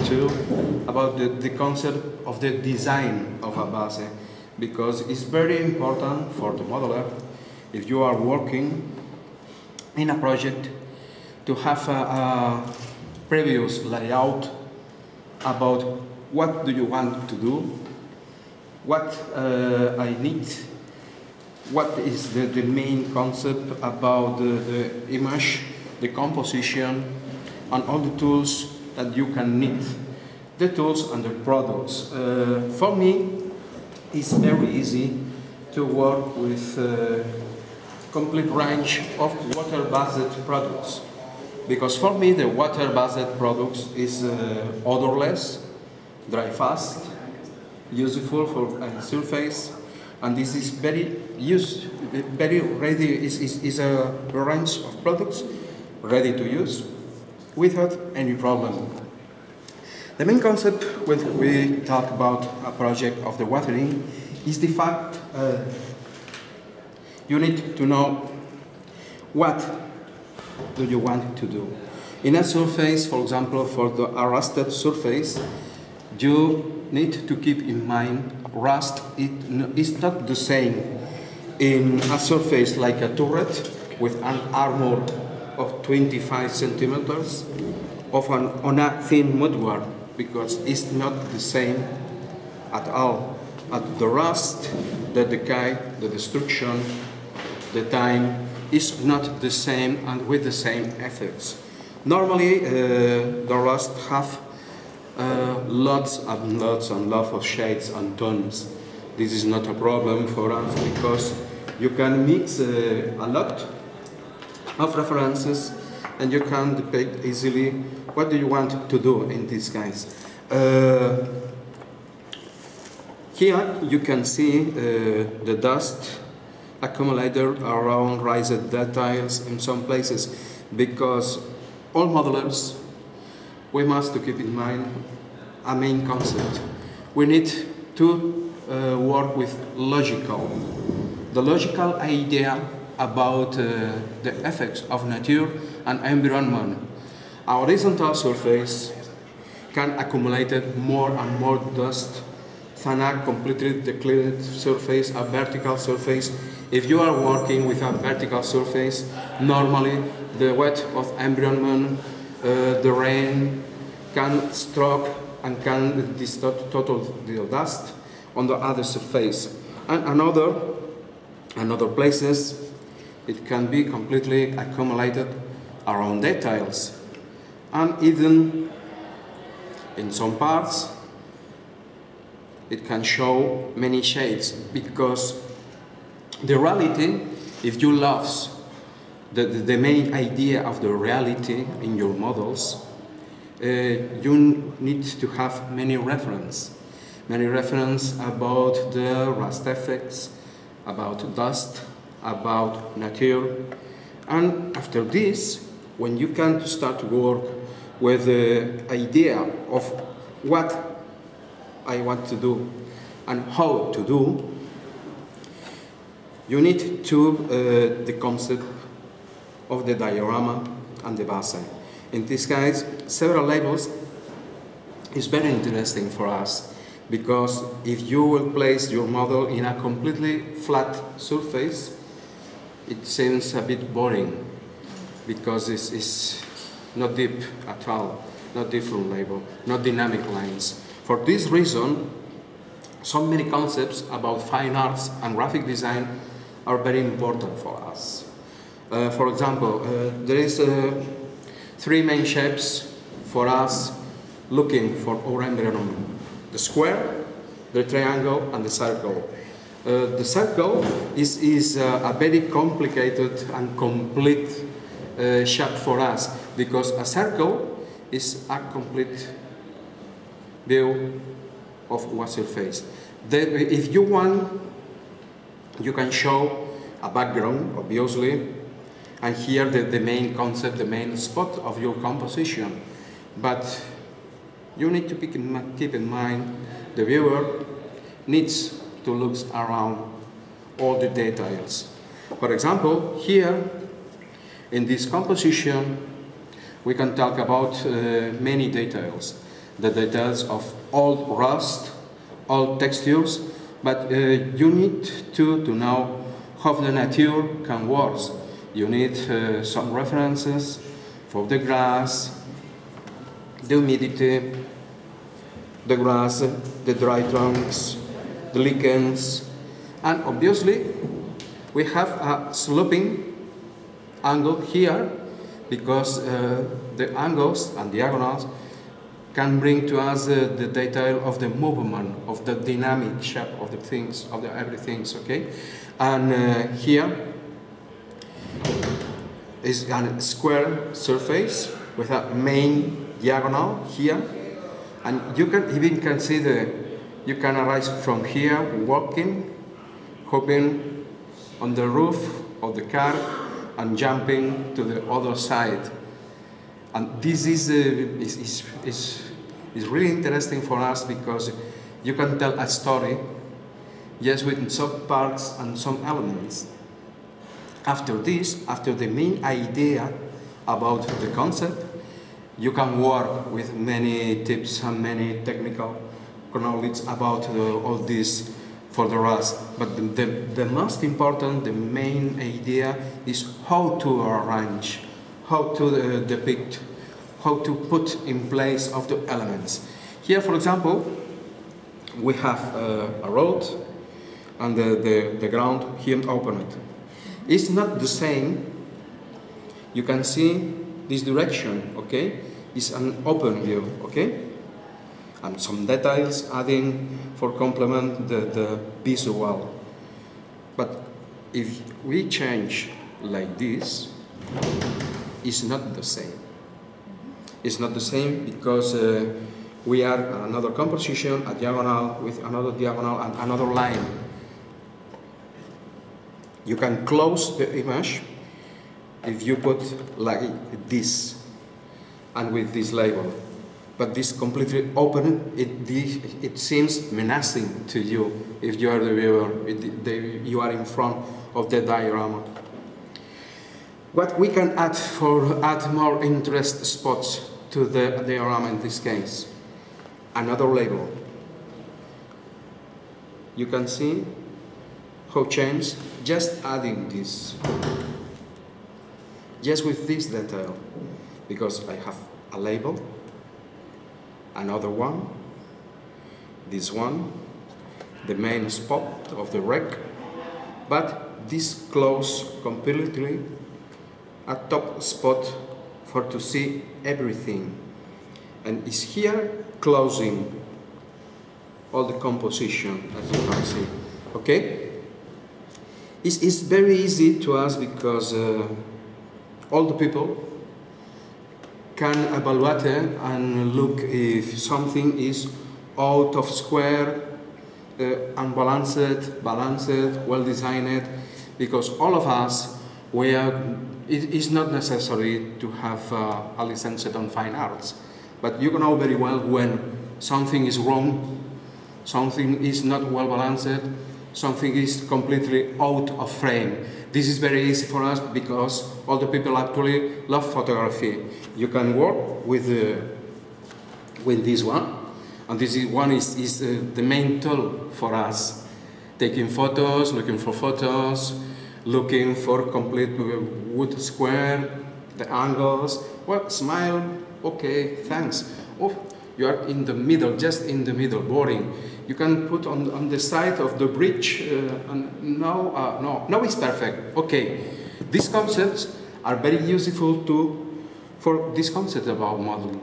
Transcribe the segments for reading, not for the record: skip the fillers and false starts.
too about the concept of the design of a base, because it's very important for the modeler, if you are working in a project, to have a previous layout about what do you want to do, what I need, what is the main concept about the image, the composition, and all the tools that you can need, the tools and the products. For me, it's very easy to work with a complete range of water-based products. Because for me, the water-based products is odorless, dry fast, useful for a surface, and this is very ready, is a range of products ready to use without any problem. The main concept when we talk about a project of the watering is the fact you need to know what do you want to do. In a surface, for example, for the rusted surface, you need to keep in mind rust is not the same in a surface like a turret with an armor of 25 centimeters on a thin mudguard, because it's not the same at all. At the rust, the decay, the destruction, the time is not the same and with the same effects. Normally, the rust have lots and lots and lots of shades and tones. This is not a problem for us because you can mix a lot of references and you can depict easily what do you want to do in this case. Here you can see the dust accumulated around raised details in some places, because all modelers, we must to keep in mind a main concept. We need to work with the logical idea about the effects of nature and environment. A horizontal surface can accumulate more and more dust than a completely declared surface, a vertical surface. If you are working with a vertical surface, normally the weight of environment, the rain can stroke and can distort total the dust on the other surface. And another places, it can be completely accumulated around details. And even in some parts, it can show many shades, because the reality, if you love the main idea of the reality in your models, you need to have many references about the rust effects, about dust, about nature. And after this, when you can start to work with the idea of what I want to do and how to do, you need to the concept of the diorama and the base. In this case, several labels is very interesting for us, because if you will place your model in a completely flat surface, it seems a bit boring, because it's not deep at all, not different label, not dynamic lines. For this reason, so many concepts about fine arts and graphic design are very important for us. For example, there is three main shapes for us looking for our environment: the square, the triangle, and the circle. The circle is a very complicated and complete shape for us, because a circle is a complete view of one surface. If you want, you can show a background, obviously, and here the main concept, the main spot of your composition. But you need to keep in mind the viewer needs to look around all the details. For example, here in this composition, we can talk about many details. the details of old rust, old textures, but you need to know how the nature can work. You need some references for the grass, the humidity, the grass, the dry trunks, the lichens, and obviously we have a sloping angle here because the angles and diagonals can bring to us the detail of the movement, of the dynamic shape of the things, of the everything, okay? And here is a square surface with a main diagonal here, and you can even consider you can arise from here walking, hopping on the roof of the car and jumping to the other side. And this is really interesting for us because you can tell a story just with some parts and some elements. After this, after the main idea about the concept, you can work with many tips and many technical knowledge about all this for the rest. But the most important, the main idea is how to arrange, how to depict, how to put in place of the elements. Here, for example, we have a road and the ground here opened. It's not the same. You can see this direction, okay? It's an open view, okay? And some details adding for complement the visual. But if we change like this, it's not the same. It's not the same because we are another composition, a diagonal with another diagonal and another line. You can close the image if you put like this and with this label. But this completely open, it seems menacing to you if you are the viewer, you are in front of the diorama. What we can add for add more interest spots to the diorama in this case? Another label. You can see how change just adding this. Just with this detail, because I have a label, another one, this one, the main spot of the wreck, but this close completely a top spot for to see everything, and is here closing all the composition, as you can see. Okay, it's very easy to us because all the people can evaluate and look if something is out of square, unbalanced, balanced, well designed, because all of us, it is not necessary to have a license on fine arts, but you know very well when something is wrong, something is not well balanced, something is completely out of frame. This is very easy for us because all the people actually love photography. You can work with this one, and this one is the main tool for us. Taking photos, looking for photos, looking for complete wood square, the angles. Well, smile, okay, thanks. Oh, you are in the middle, just in the middle, boring. You can put on the side of the bridge, and now it's perfect. Okay, these concepts are very useful for this concept about modeling.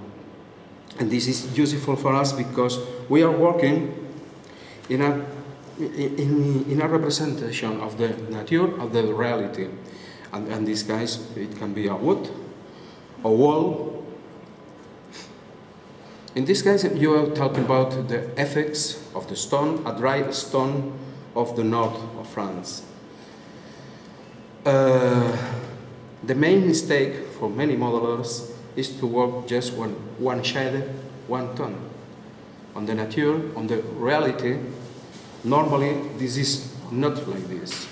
And this is useful for us because we are working in a representation of the nature, of the reality. And in this case, it can be a wood, a wall. In this case, you are talking about the effects of the stone, a dry stone of the north of France. The main mistake for many modelers is to work just one shade, one tone. On the nature, on the reality, normally this is not like this.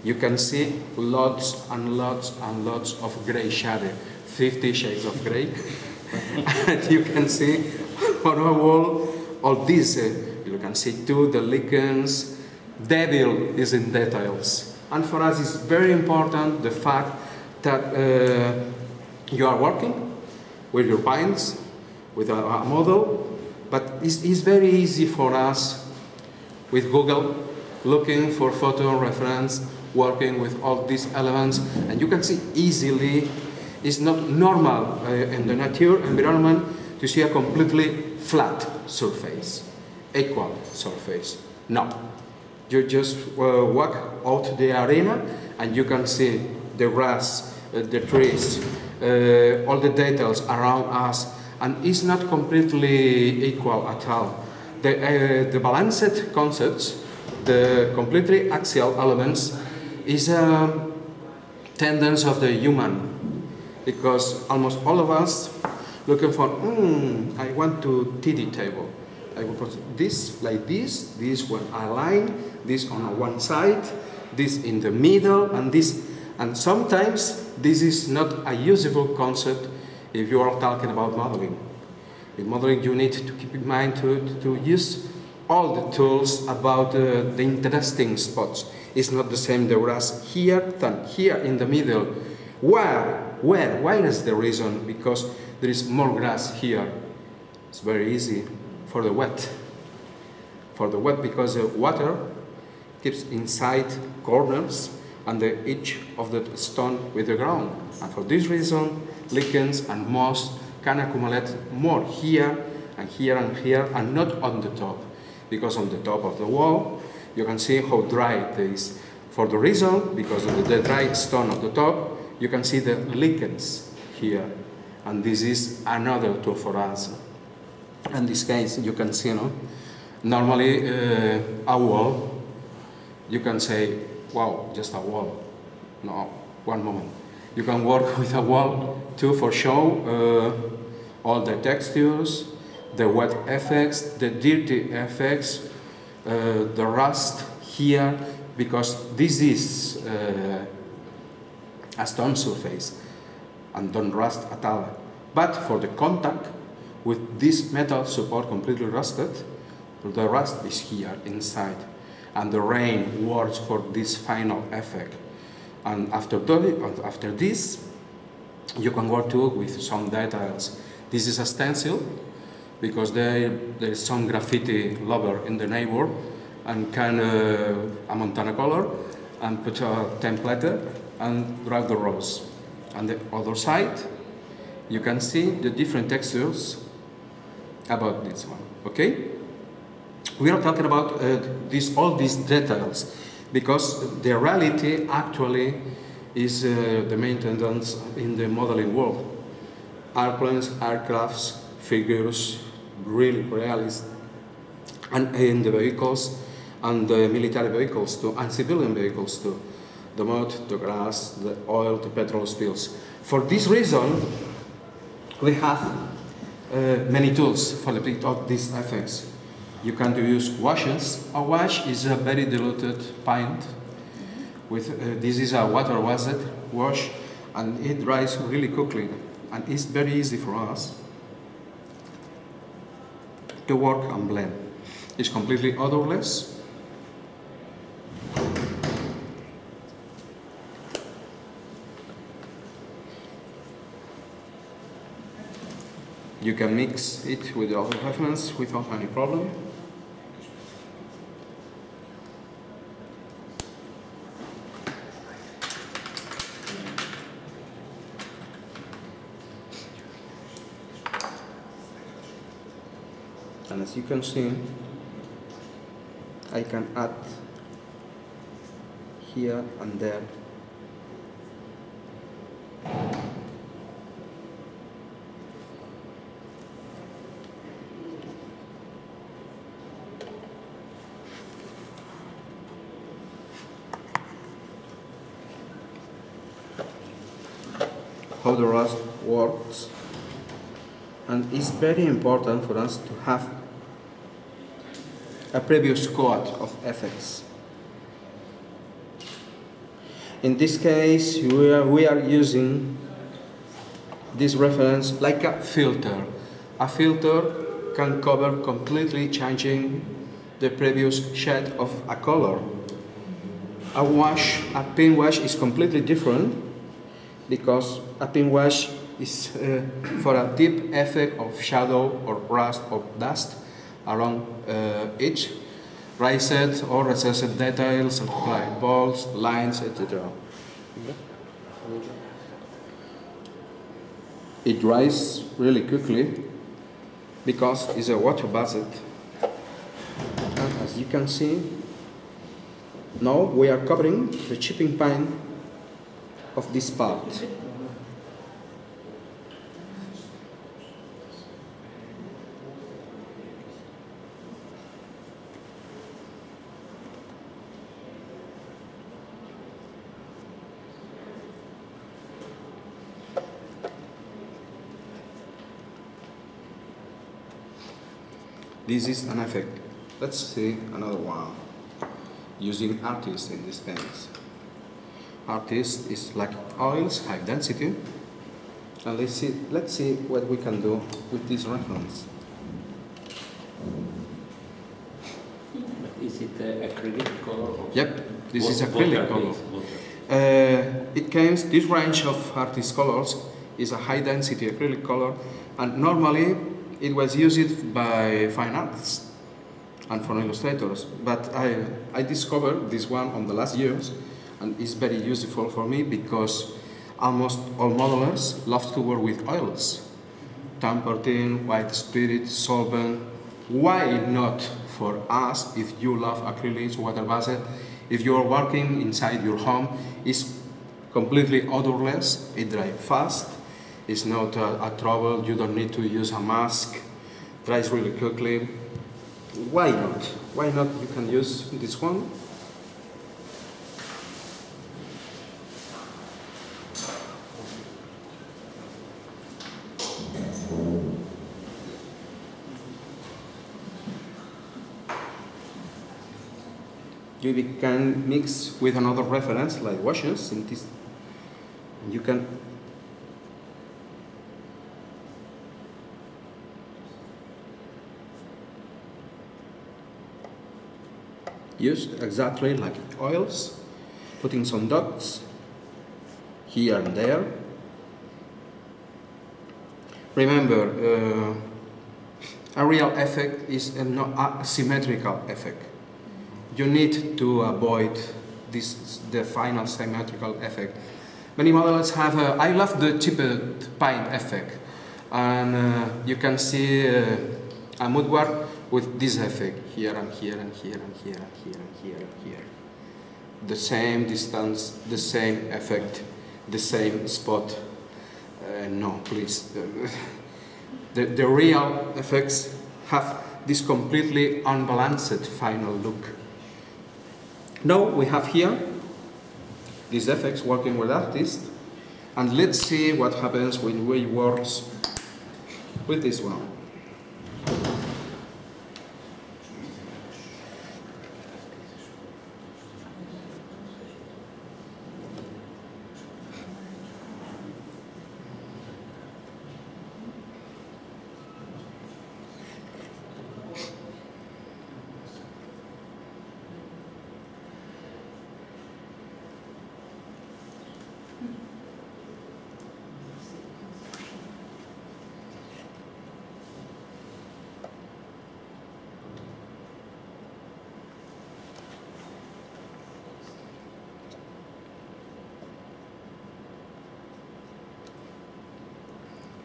You can see lots and lots and lots of gray shadow, 50 shades of gray. And you can see on our wall. All this, you can see too, the lichens, devil is in details. And for us it's very important the fact that you are working with your pints, with a model, but it's very easy for us with Google, looking for photo reference, working with all these elements, and you can see easily it's not normal in the nature environment to see a completely flat surface, equal surface. No, you just walk out the arena and you can see the grass, the trees, all the details around us, and it's not completely equal at all. The balanced concepts, the completely axial elements, is a tendency of the human, because almost all of us looking for, I want to TD table. I will put this like this one align, this on one side, this in the middle, and this. And sometimes this is not a usable concept if you are talking about modeling. In modeling, you need to keep in mind to use all the tools about the interesting spots. It's not the same the grass here than here in the middle. Why is the reason? Because there is more grass here. It's very easy for the wet. For the wet, because the water keeps inside corners and the edge of the stone with the ground. And for this reason, lichens and moss can accumulate more here and here and here, and not on the top. Because on the top of the wall, you can see how dry it is. For the reason, because of the dry stone at the top, you can see the lichens here. And this is another tool for us. In this case, you can see, normally a wall, you can say, wow, just a wall. No, one moment. You can work with a wall too for show all the textures, the wet effects, the dirty effects, the rust here, because this is a stone surface and don't rust at all. But for the contact with this metal support completely rusted, the rust is here inside, and the rain works for this final effect. And after this, you can work too with some details. This is a stencil, because there is some graffiti lover in the neighbor, and can a Montana color, and put a template and drive the rows. On the other side, you can see the different textures about this one. Okay? We are talking about all these details, because the reality actually is the main tendency in the modeling world. Airplanes, aircrafts, figures, really realist, and in the vehicles, and the military vehicles too, and civilian vehicles too. The mud, the grass, the oil, the petrol spills. For this reason, we have many tools for the depict of these effects. You can use washes. A wash is a very diluted paint. With this is a water wash, and it dries really quickly, and it's very easy for us to work and blend. It's completely odorless. You can mix it with the other reference without any problem. And as you can see, I can add here and there. How the rust works, and it's very important for us to have a previous coat of effects. In this case, we are using this reference like a filter. A filter can cover completely changing the previous shade of a color. A paint wash is completely different because a paint wash is for a deep effect of shadow or rust or dust around each raised or recessed details like balls, lines, etc. It dries really quickly because it's a water basket. And as you can see, now we are covering the chipping paint of this part. This is an effect. Let's see another one. Using artist in this case. Artist is like oils, high density. And let's see what we can do with this reference. Is it acrylic color? Or yep, this is acrylic color. This range of artist colors is a high density acrylic color, and normally it was used by fine artists and for illustrators, but I discovered this one on the last years, and it's very useful for me because almost all modelers love to work with oils. Turpentine, white spirit, solvent. Why not for us, if you love acrylics, water-based, if you are working inside your home, it's completely odorless, it dries fast, it's not a trouble, you don't need to use a mask, dries really quickly. Why not? Why not you can use this one? You can mix with another reference like washes in this. You can use exactly like oils, putting some dots here and there. Remember, a real effect is a symmetrical effect. You need to avoid the final symmetrical effect. Many models have I love the chipped paint effect, and you can see a woodwork with this effect here and here and here and here and here and here and here. The same distance, the same effect, the same spot. No, please. The real effects have this completely unbalanced final look. Now we have here these effects working with artists, and let's see what happens when we work with this one.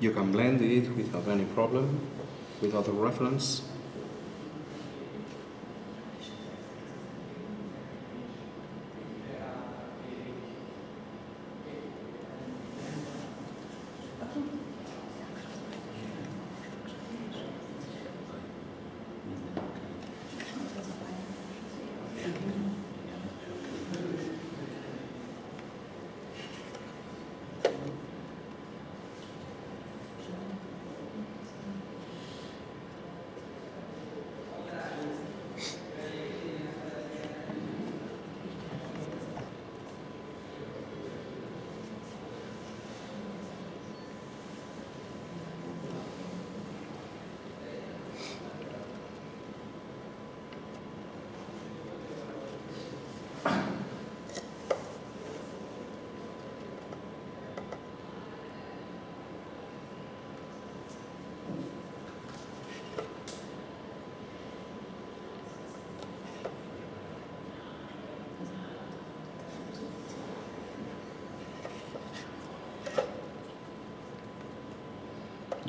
You can blend it without any problem, without a reference.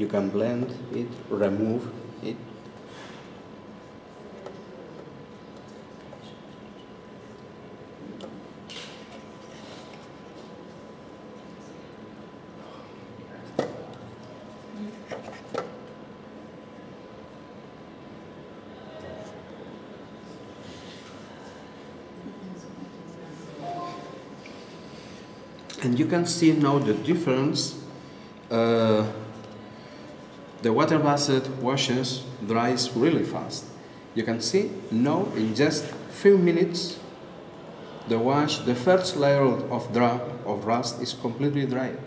You can blend it, remove it. And you can see now the difference. The water-based washes dries really fast. You can see now in just few minutes the first layer of rust is completely dried.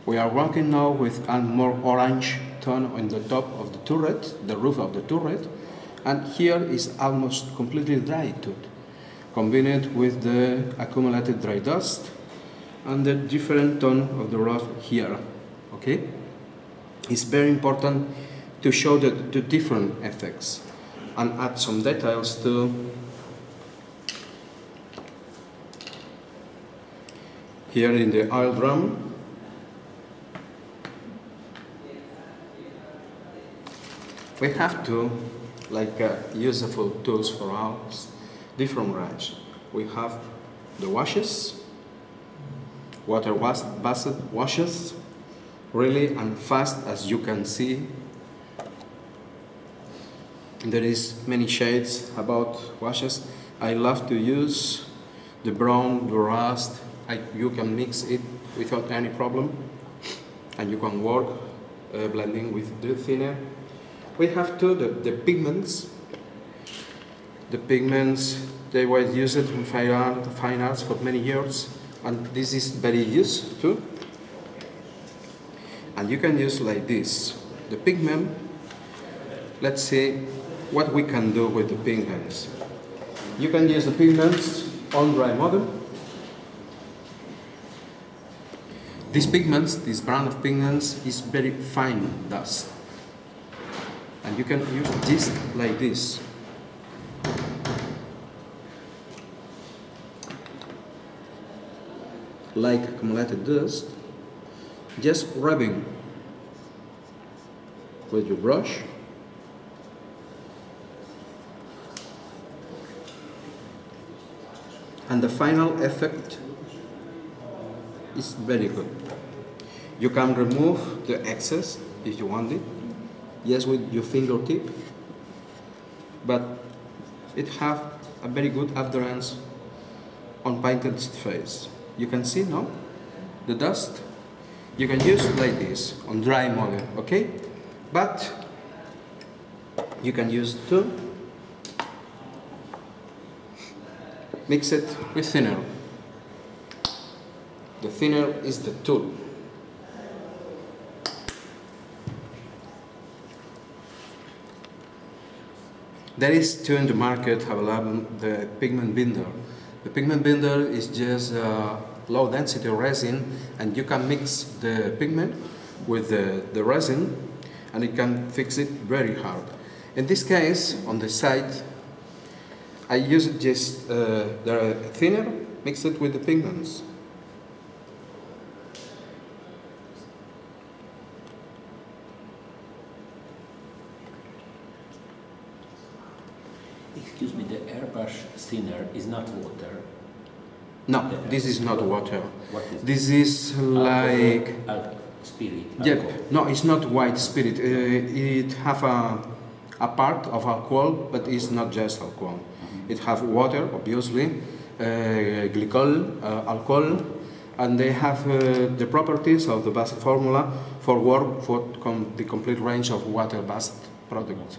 We are working now with a more orange tone on the top of the turret, the roof of the turret, and here is almost completely dry too, combined with the accumulated dry dust and the different tone of the roof here. Okay? It's very important to show the different effects and add some details too. Here in the oil drum, we have to useful tools for us, different range. We have the washes, water-based washes, really and fast, as you can see. There is many shades about washes. I love to use the brown, the rust. You can mix it without any problem, and you can work blending with the thinner. We have too the pigments. The pigments, they were used in fine arts for many years, and this is very used too. And you can use like this. The pigment, let's see what we can do with the pigments. You can use the pigments on dry mode. These pigments, this brand of pigments is very fine dust. And you can use this like this. Like accumulated dust. Just rubbing with your brush. And the final effect is very good. You can remove the excess if you want it, yes, with your fingertip, but it has a very good adherence on painted face. You can see now the dust. You can use it like this on dry mode, okay? But you can use it too. Mix it with thinner. The thinner is the tool. There is too in the market available the pigment binder. The pigment binder is just low density resin, and you can mix the pigment with the resin, and it can fix it very hard. In this case, on the side, I use just the thinner, mix it with the pigments. Excuse me, the airbrush thinner is not water. No, this is not water. What is this? Is like spirit. Yeah, Alcohol. no, it's not white spirit. It have a part of alcohol, but it's not just alcohol. It have water, obviously, glycol, alcohol, and they have the properties of the basic formula for work for the complete range of water-based products.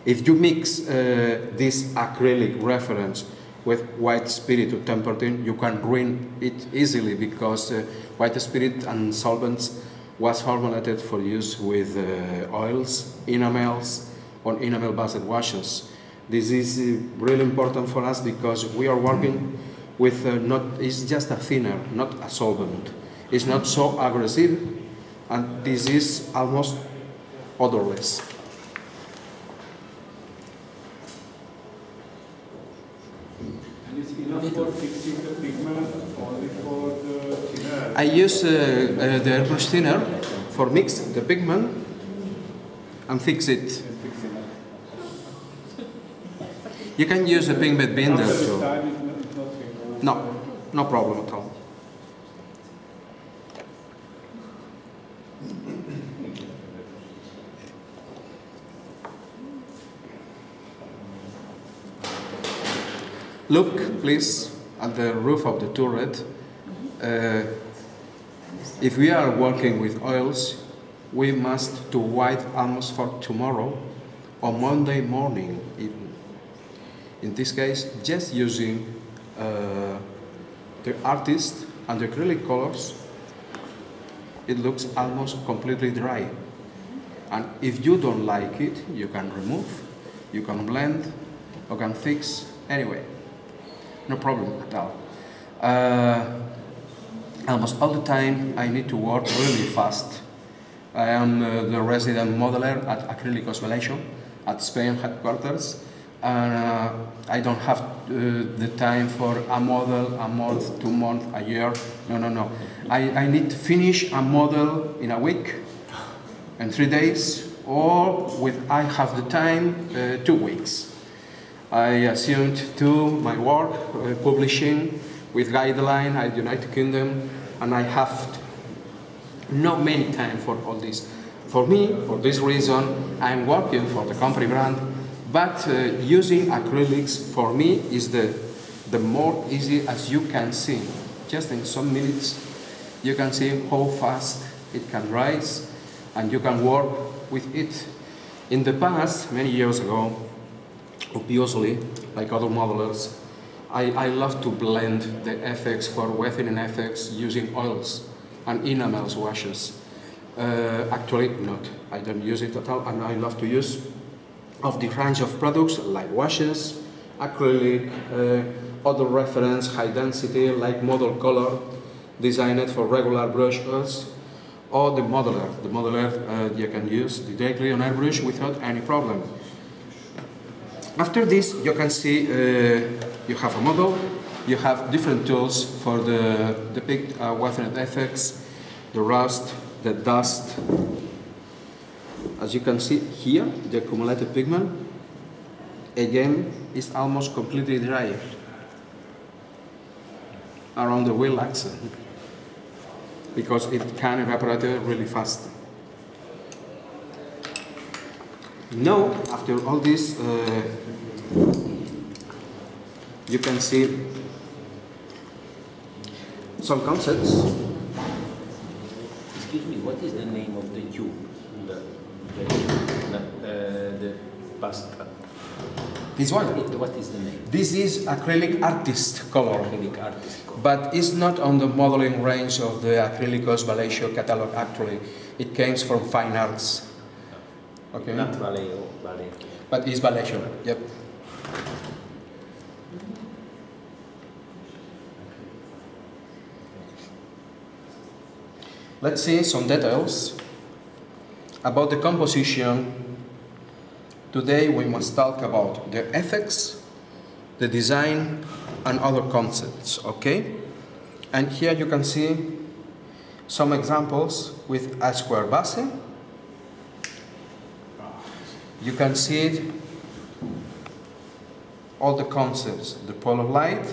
If you mix this acrylic reference with white spirit or turpentine, you can ruin it easily, because white spirit and solvents was formulated for use with oils, enamels, or enamel-based washes. This is really important for us because we are working with it's just a thinner, not a solvent. It's not so aggressive, and this is almost odorless. And it's enough for fixing the pigment, only for the thinner? I use the airbrush thinner for mix the pigment and fix it. You can use the pigment binder too. No, no problem at all. Look, please, at the roof of the turret. If we are working with oils, we must do white almost for tomorrow or Monday morning even. In this case, just using the artist and the acrylic colors, it looks almost completely dry. And if you don't like it, you can remove, you can blend, or can fix anyway. No problem at all. Almost all the time I need to work really fast. I am the resident modeler at Acrylicos Vallejo at Spain headquarters, and I don't have the time for a model, a month, 2 months, a year. No. I need to finish a model in a week and 3 days, or I have the time 2 weeks. I assumed to my work, publishing with guideline at United Kingdom, and I have not many time for all this. For me, for this reason, I'm working for the company brand, but using acrylics for me is the more easy, as you can see. Just in some minutes, you can see how fast it can rise, and you can work with it. In the past, many years ago, obviously, like other modelers, I love to blend the effects for weathering effects using oils and enamels washes. Actually, not. I don't use it at all, and I love to use of the range of products like washes, acrylic, other reference, high density, like model color, designed for regular brushes, or the modeler. The modeler you can use directly on airbrush without any problem. After this, you can see you have a model, you have different tools for the depict weathering effects, the rust, the dust. As you can see here, the accumulated pigment, again, is almost completely dry around the wheel axle because it can evaporate really fast. Now, after all this, you can see some concepts. Excuse me, what is the name of the tube? The pasta. This one? What is the name? This is acrylic artist color. Acrylic artist color. But it's not on the modeling range of the Acrylicos Vallejo catalog actually. It came from Fine Arts. Okay. Not Vallejo. But it's Vallejo, yep. Let's see some details about the composition. Today we must talk about the effects, the design, and other concepts, okay? And here you can see some examples with a square base. You can see all the concepts, the polar light,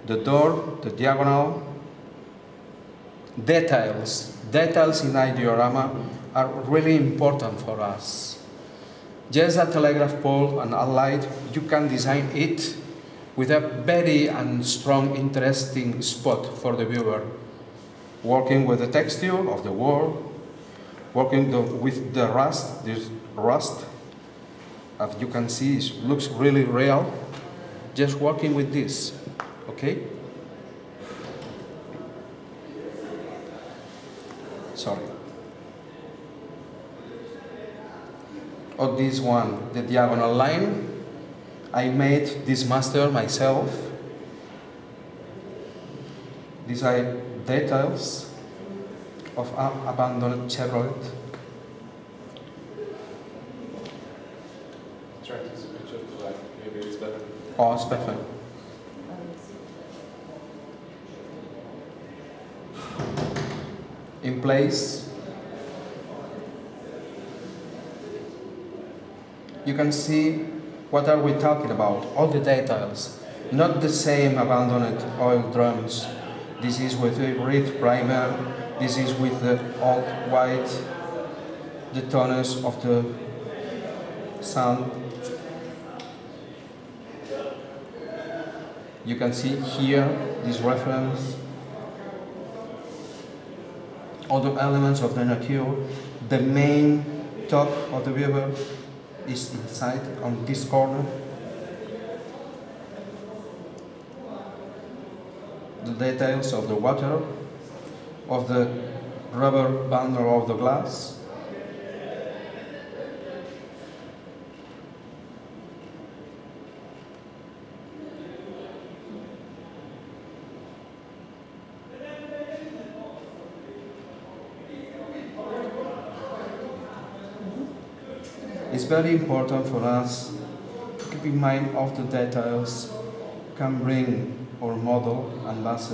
the door, the diagonal, details. Details in a diorama are really important for us. Just a telegraph pole and a light, you can design it with a very and strong, interesting spot for the viewer. Working with the texture of the wall, working with the rust, this rust, as you can see, it looks really real. Just working with this, okay? Sorry. Or this one, the diagonal line. I made this master myself. These are details of an abandoned Chevrolet. Try to switch it to like, maybe it's better. Oh, it's perfect. In place, you can see what are we talking about, all the details. Not the same abandoned oil drums. This is with a red primer, this is with the old white, the tones of the sand. You can see here this reference, all the elements of the nature. The main top of the river is inside on this corner. The details of the water, of the rubber band or of the glass. It's very important for us to keep in mind of the details can bring our model and base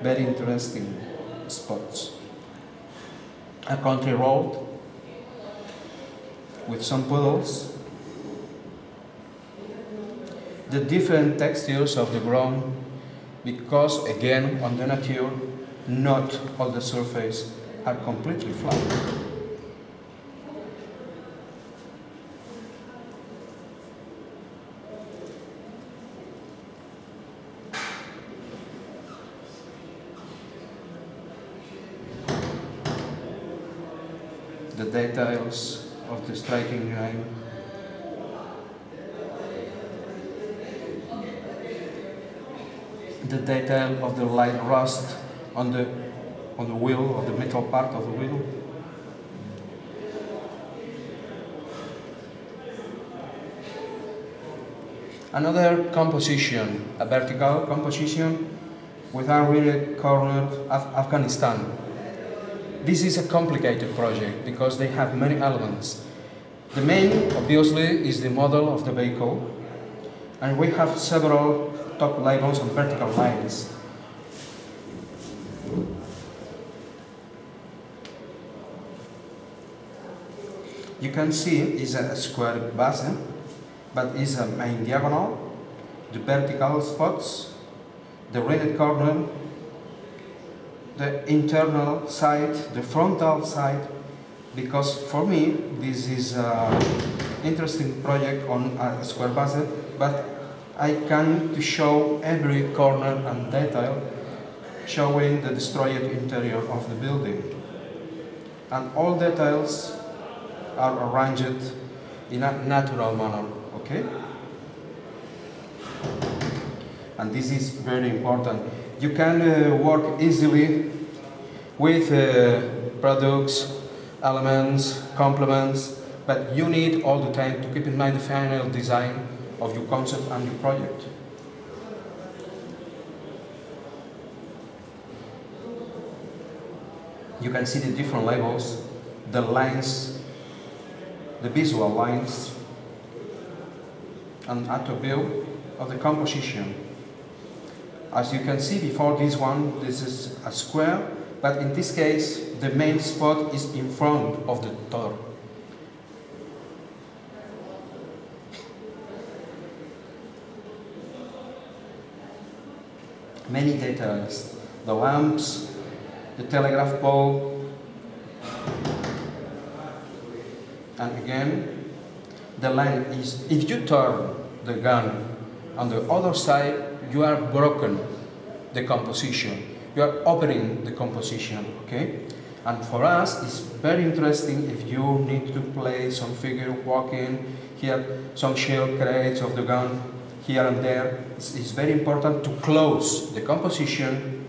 very interesting spots. A country road with some puddles, the different textures of the ground, because again on the nature not all the surface are completely flat. The details of the striking line. The detail of the light rust on the wheel, of the metal part of the wheel. Another composition, a vertical composition with a really cornered Afghanistan. This is a complicated project because they have many elements. The main, obviously, is the model of the vehicle, and we have several top labels and vertical lines. You can see it's a square base, but it's a main diagonal, the vertical spots, the raised corner, the internal side, the frontal side, because for me this is an interesting project on a square base, but I can to show every corner and detail showing the destroyed interior of the building. And all details are arranged in a natural manner, okay? And this is very important. You can work easily with products, elements, complements, but you need all the time to keep in mind the final design of your concept and your project. You can see the different labels, the lines, the visual lines, and at the view of the composition. As you can see before this one, this is a square, but in this case, the main spot is in front of the door. Many details, the lamps, the telegraph pole, and again, the line is, if you turn the gun on the other side, you are broken the composition. You are opening the composition, okay? And for us, it's very interesting if you need to play some figure walking, here some shell crates of the gun, here and there. It's very important to close the composition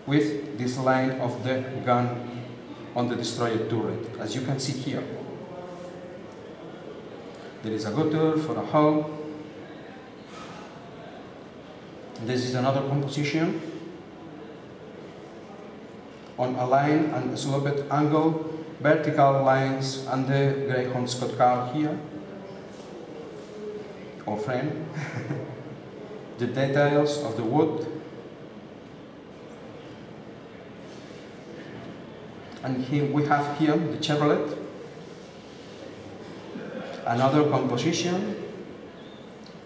with this line of the gun on the destroyer turret, as you can see here. There is a gutter for a hull. This is another composition on a line and a sloped angle, vertical lines, and the Greyhound Scott car here, or frame. The details of the wood, and here we have here the Chevrolet, another composition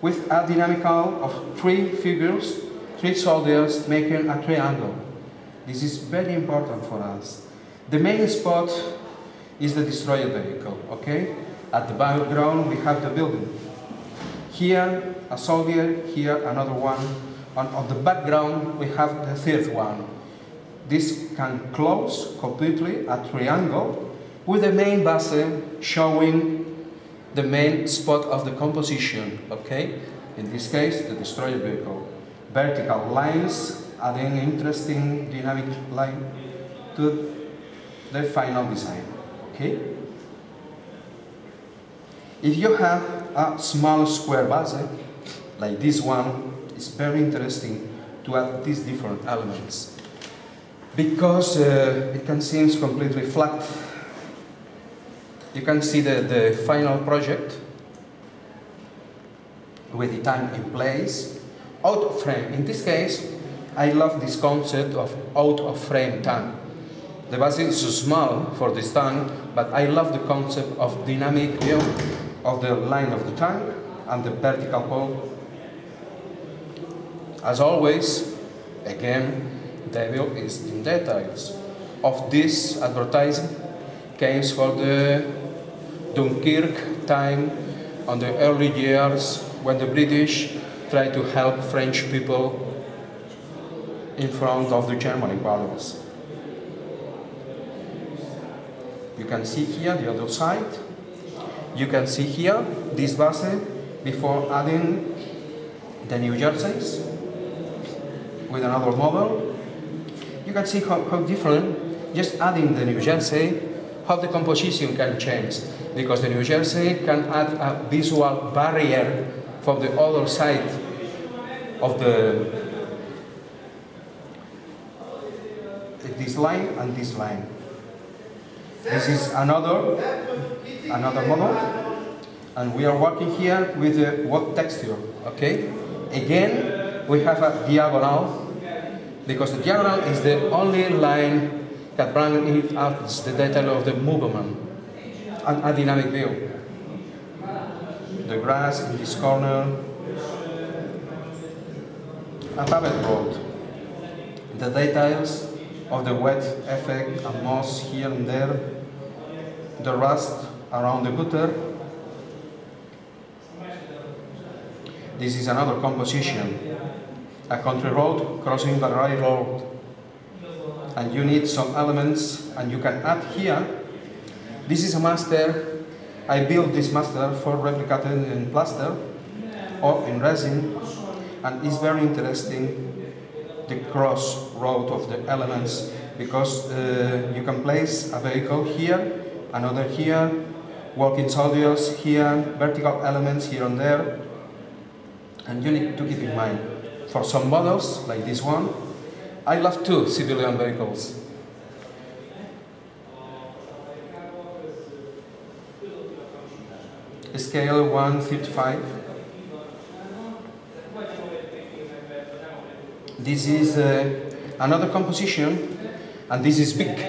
with a dynamical of 3 figures, 3 soldiers making a triangle. This is very important for us. The main spot is the destroyer vehicle, okay? At the background we have the building. Here a soldier, here another one, and on the background we have the 3rd one. This can close completely a triangle with the main base showing the main spot of the composition, okay? In this case, the destroyer vehicle. Vertical lines adding interesting dynamic line to the final design, okay? If you have a small square base, like this one, it's very interesting to add these different elements because it can seem completely flat. You can see the final project with the tank in place, out of frame. In this case, I love this concept of out of frame tank. The base is small for this tank, but I love the concept of dynamic view of the line of the tank and the vertical pole. As always, again, devil is in details. Of this advertising came for the Dunkirk time on the early years when the British tried to help French people in front of the German invaders. You can see here the other side. You can see here this base before adding the New Jerseys with another model. You can see how different, just adding the New Jersey, how the composition can change, because the New Jersey can add a visual barrier from the other side of this line and this line. This is another model, and we are working here with the wood texture, okay? Again, we have a diagonal, because the diagonal is the only line that brings out the detail of the movement and a dynamic view. The grass in this corner, a paved road, the details of the wet effect and moss here and there, the rust around the gutter. This is another composition, a country road crossing the railroad, and you need some elements, and you can add here. This is a master. I built this master for replicated in plaster or in resin, and it's very interesting, the crossroad of the elements, because you can place a vehicle here, another here, walking soldiers here, vertical elements here and there, and you need to keep in mind, for some models, like this one, I love 2 civilian vehicles. Scale 1:55. This is another composition, and this is big,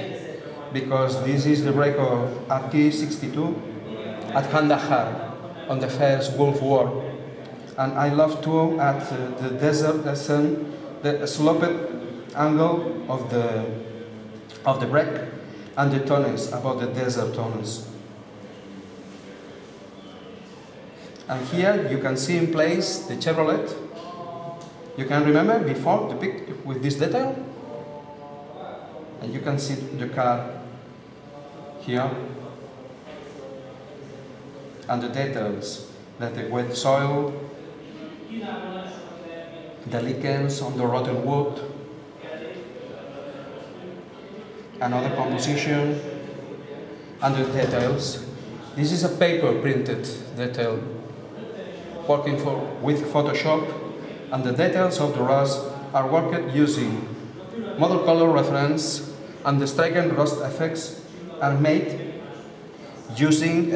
because this is the wreck of RT-62 at Kandahar on the First Gulf War. And I love to add the desert, the sloped angle of the wreck and the tunnels, about the desert tunnels. And here you can see in place the Chevrolet. You can remember before the pic with this detail, and you can see the car here and the details, that the wet soil, the lichens on the rotten wood, another composition, and the details. This is a paper printed detail, working with Photoshop, and the details of the rust are worked using model color reference, and the strike and rust effects are made using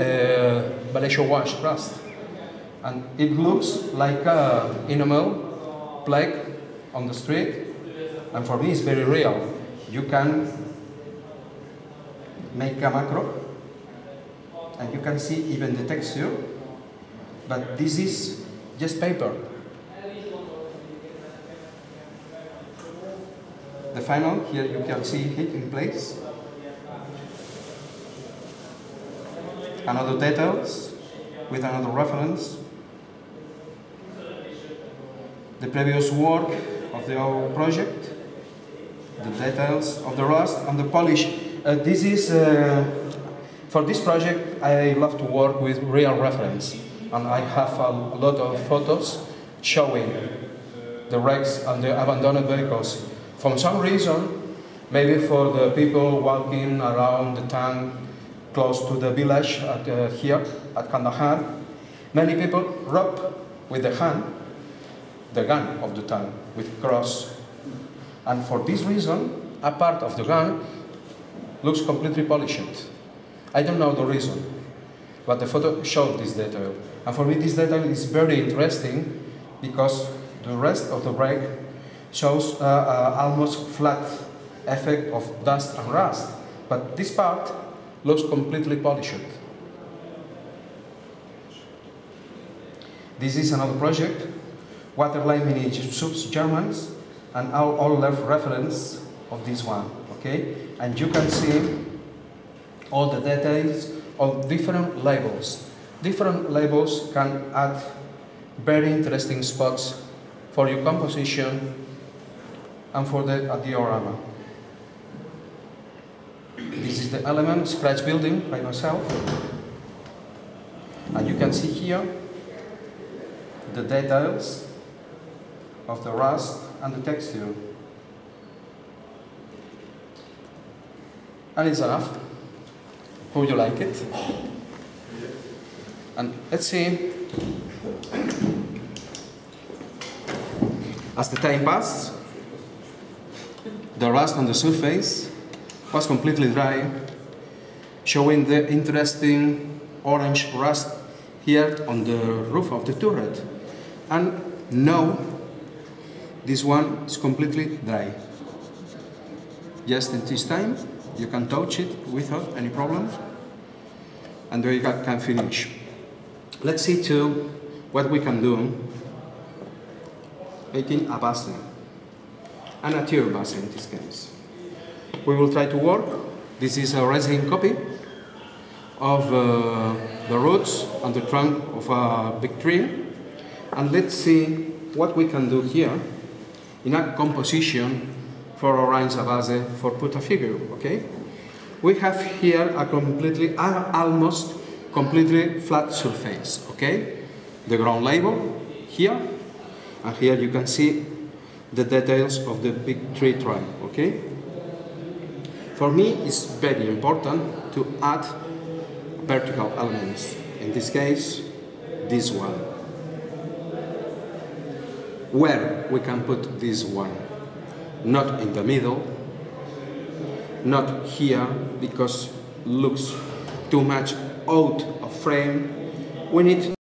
Vallejo wash rust. And it looks like an enamel plaque on the street, and for me it's very real. You can make a macro and you can see even the texture, but this is just paper. The final, here you can see it in place. Another details with another reference. The previous work of the whole project, the details of the rust and the polish. This is, for this project, I love to work with real reference, and I have a lot of photos showing the wrecks and the abandoned vehicles. For some reason, maybe for the people walking around the tank close to the village here at Kandahar, many people rub with the hand the gun of the tank with cross. And for this reason, a part of the gun looks completely polished. I don't know the reason, but the photo showed this detail. And for me, this detail is very interesting because the rest of the wreck shows almost flat effect of dust and rust. But this part looks completely polished. This is another project, waterline mini subs Germans, and all left reference of this one, okay? And you can see all the details of different labels. Different labels can add very interesting spots for your composition and for the diorama. This is the element scratch building by myself, and you can see here the details of the rust and the texture. And it's enough. Hope you like it. And let's see. As the time passed, the rust on the surface was completely dry, showing the interesting orange rust here on the roof of the turret. And now, this one is completely dry. Just in this time, you can touch it without any problem, and there you can finish. Let's see to what we can do making a basin, a nature basin in this case. We will try to work. This is a resin copy of the roots and the trunk of a big tree, and let's see what we can do here in a composition for orange base for put a figure, okay? We have here a completely, almost completely flat surface, okay? The ground level here, and here you can see the details of the big tree trunk, okay? For me, it's very important to add vertical elements. In this case, this one. Where we can put this one? Not in the middle, not here, because looks too much out of frame. We need